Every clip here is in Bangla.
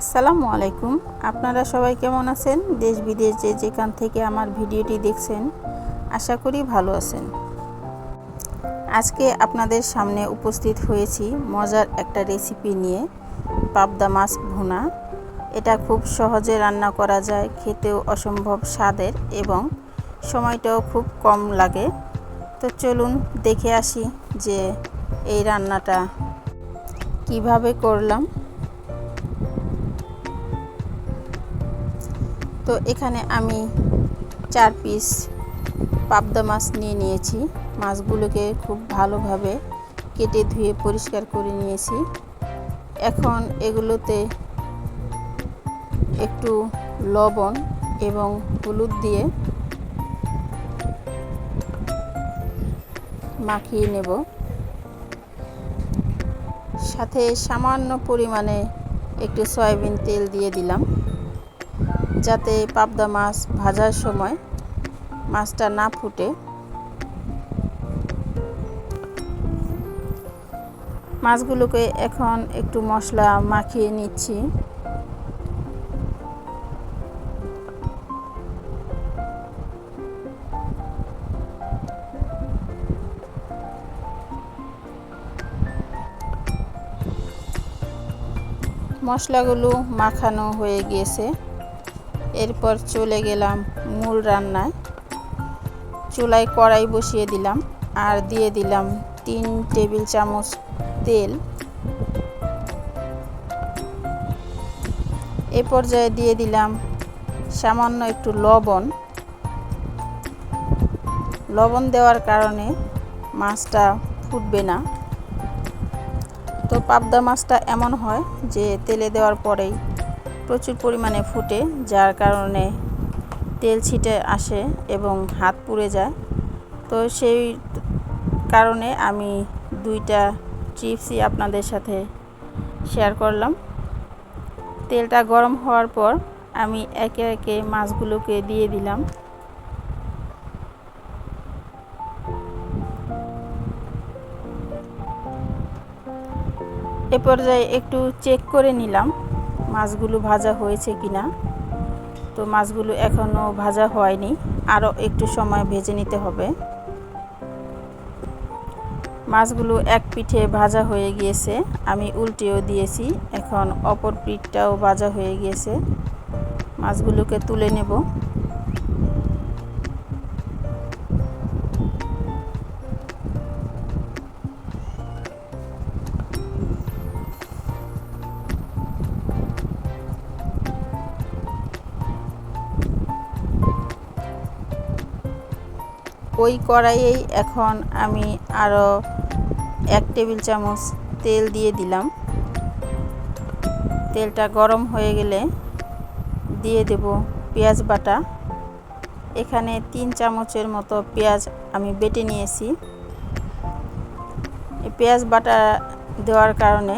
আসসালামু আলাইকুম। আপনারা সবাই কেমন আছেন? দেশ বিদেশ যে যেখান থেকে আমার ভিডিওটি দেখছেন, আশা করি ভালো আছেন। আজকে আপনাদের সামনে উপস্থিত হয়েছি মজার একটা রেসিপি নিয়ে, পাবদা মাছ ভুনা। এটা খুব সহজে রান্না করা যায়, খেতেও অসম্ভব স্বাদের এবং সময়টাও খুব কম লাগে। তো চলুন দেখে আসি যে এই রান্নাটা কিভাবে করলাম। তো এখানে আমি 4 পিস পাবদা মাছ নিয়েছি। মাছগুলোকে খুব ভালোভাবে কেটে ধুয়ে পরিষ্কার করে নিয়েছি। এখন এগুলোতে একটু লবণ এবং হলুদ দিয়ে মাখিয়ে নেব। সাথে সামান্য পরিমাণে একটু সয়াবিন তেল দিয়ে দিলাম, যাতে পাবদা মাছ ভাজার সময় মাছটা না ফুটে। মাছগুলোকে এখন একটু মশলা মাখিয়ে নিচ্ছি। মশলাগুলো মাখানো হয়ে গিয়েছে। এরপর চলে গেলাম মূল রান্নায়। চুলায় কড়াই বসিয়ে দিলাম আর দিয়ে দিলাম 3 টেবিল চামচ তেল। এ পর্যায়ে দিয়ে দিলাম সামান্য একটু লবণ। লবণ দেওয়ার কারণে মাছটা ফুটবে না। তো পাবদা মাছটা এমন হয় যে তেলে দেওয়ার পরেই প্রচুর পরিমাণে ফুটে, যার কারণে তেল ছিটে আসে এবং হাত পুড়ে যায়। তো সেই কারণে আমি 2টা টিপসই আপনাদের সাথে শেয়ার করলাম। তেলটা গরম হওয়ার পর আমি একে একে মাছগুলোকে দিয়ে দিলাম। এ পর্যায়ে একটু চেক করে নিলাম মাছগুলো ভাজা হয়েছে কিনা। তো মাছগুলো এখনও ভাজা হয়নি, আরও একটু সময় ভেজে নিতে হবে। মাছগুলো এক পিঠে ভাজা হয়ে গিয়েছে, আমি উল্টেও দিয়েছি। এখন অপর পিঠটাও ভাজা হয়ে গিয়েছে। মাছগুলোকে তুলে নেব। ওই কড়াইয়েই এখন আমি আরও 1 টেবিল চামচ তেল দিয়ে দিলাম। তেলটা গরম হয়ে গেলে দিয়ে দেব পেঁয়াজ বাটা। এখানে 3 চামচের মতো পেঁয়াজ আমি বেটে নিয়েছি। এই পেঁয়াজ বাটা দেওয়ার কারণে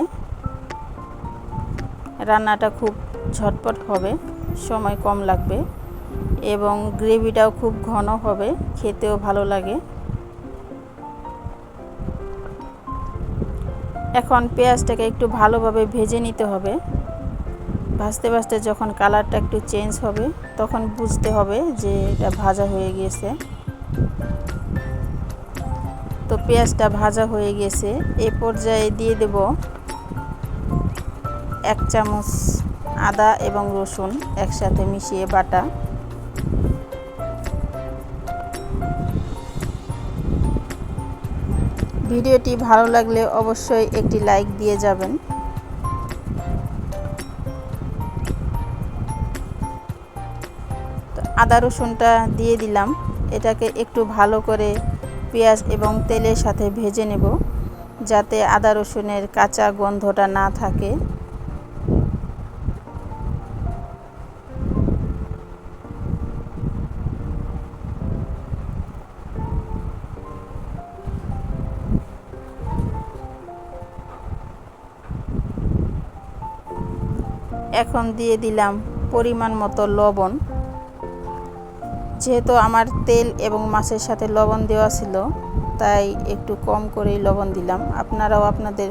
রান্নাটা খুব ঝটপট হবে, সময় কম লাগবে এবং গ্রেভিটাও খুব ঘন হবে, খেতেও ভালো লাগে। এখন পেঁয়াজটাকে একটু ভালোভাবে ভেজে নিতে হবে। ভাজতে ভাজতে যখন কালারটা একটু চেঞ্জ হবে, তখন বুঝতে হবে যে এটা ভাজা হয়ে গিয়েছে। তো পেঁয়াজটা ভাজা হয়ে গেছে। এই পর্যায়ে দিয়ে দেব 1 চামচ আদা এবং রসুন একসাথে মিশিয়ে বাটা। ভিডিওটি ভালো লাগলে অবশ্যই একটি লাইক দিয়ে যাবেন। তো আদা রসুনটা দিয়ে দিলাম। এটাকে একটু ভালো করে পেঁয়াজ এবং তেলের সাথে ভেজে নেব, যাতে আদা রসুনের কাঁচা গন্ধটা না থাকে। এখন দিয়ে দিলাম পরিমাণ মতো লবণ। যেহেতু আমার তেল এবং মাছের সাথে লবণ দেওয়া ছিল, তাই একটু কম করেই লবণ দিলাম। আপনারাও আপনাদের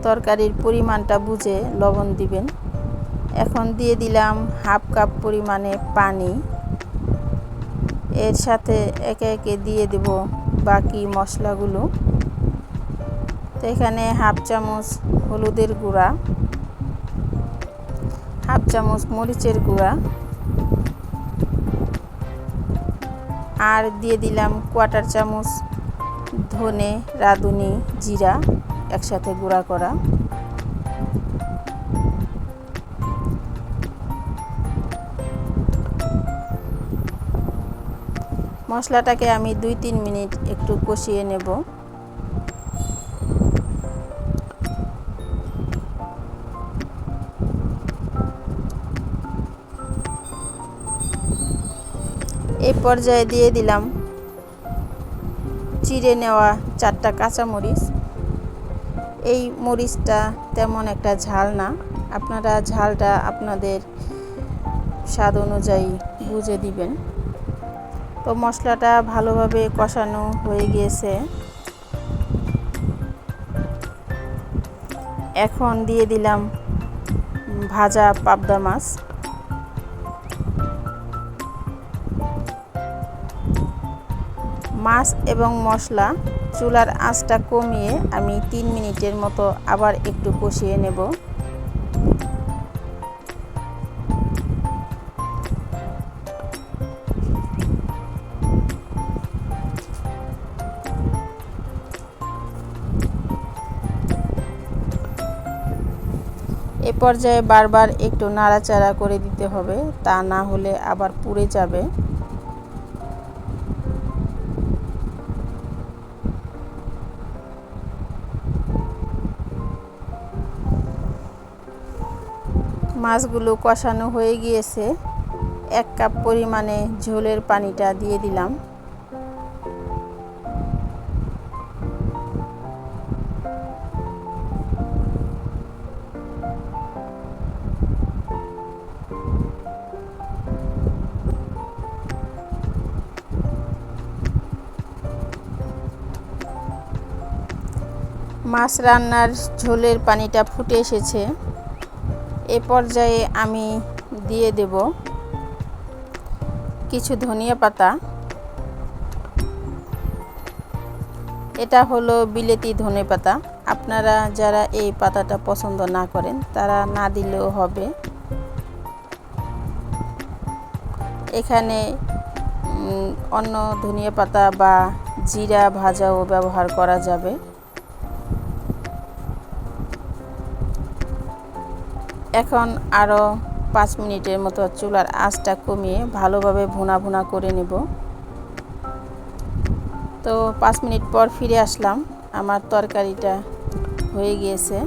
তরকারির পরিমাণটা বুঝে লবণ দিবেন। এখন দিয়ে দিলাম হাফ কাপ পরিমাণে পানি। এর সাথে একে একে দিয়ে দেব বাকি মশলাগুলো। তো এখানে হাফ চামচ হলুদের গুঁড়া, হাফ চামচ মরিচের গুঁড়া, আর দিয়ে দিলাম কোয়ার্টার চামচ ধনে, রাঁধুনি, জিরা একসাথে গুঁড়া করা। মশলাটাকে আমি 2-3 মিনিট একটু কষিয়ে নেব। এই পর্যায়ে দিয়ে দিলাম চিড়ে নেওয়া 4টা কাঁচামরিচ। এই মরিচটা তেমন একটা ঝাল না, আপনারা ঝালটা আপনাদের স্বাদ অনুযায়ী বুঝে দিবেন। তো মশলাটা ভালোভাবে কষানো হয়ে গিয়েছে। এখন দিয়ে দিলাম ভাজা পাবদা মাছ। মাছ এবং মশলা চুলার আঁচটা কমিয়ে আমি 3 মিনিটের মতো আবার একটু কষিয়ে নেব। এ পর্যায়ে বারবার একটু নাড়াচাড়া করে দিতে হবে, তা না হলে আবার পুড়ে যাবে। মাছগুলো কষানো হয়ে গিয়েছে। 1 কাপ পরিমাণে ঝোলের পানিটা দিয়ে দিলাম। মাছ রান্নার ঝোলের পানিটা ফুটে এসেছে। এ পর্যায়ে আমি দিয়ে দেব কিছু ধনিয়া পাতা। এটা হলো বিলেতি ধনেপাতা। আপনারা যারা এই পাতাটা পছন্দ না করেন তারা না দিলেও হবে। এখানে অন্য ধনিয়া পাতা বা জিরা ভাজাও ব্যবহার করা যাবে। এখন আরও 5 মিনিটের মতো চুলার আঁচটা কমিয়ে ভালোভাবে ভুনা ভুনা করে নেব। তো 5 মিনিট পর ফিরে আসলাম। আমার তরকারিটা হয়ে গিয়েছে।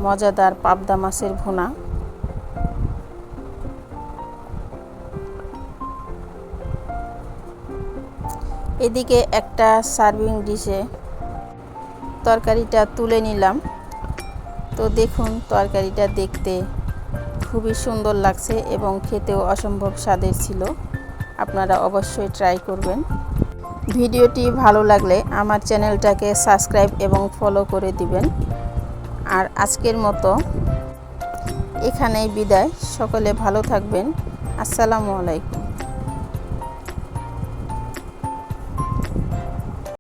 মজাদার পাবদা মাছের ভুনা। এদিকে একটা সার্ভিং ডিশে তরকারিটা তুলে নিলাম। তো দেখুন তরকারিটা দেখতে খুবই সুন্দর লাগছে এবং খেতেও অসম্ভব স্বাদের ছিল। আপনারা অবশ্যই ট্রাই করবেন। ভিডিওটি ভালো লাগলে আমার চ্যানেলটাকে সাবস্ক্রাইব এবং ফলো করে দিবেন। আর আজকের মতো এখানেই বিদায়। সকলে ভালো থাকবেন। আসসালামু আলাইকুম।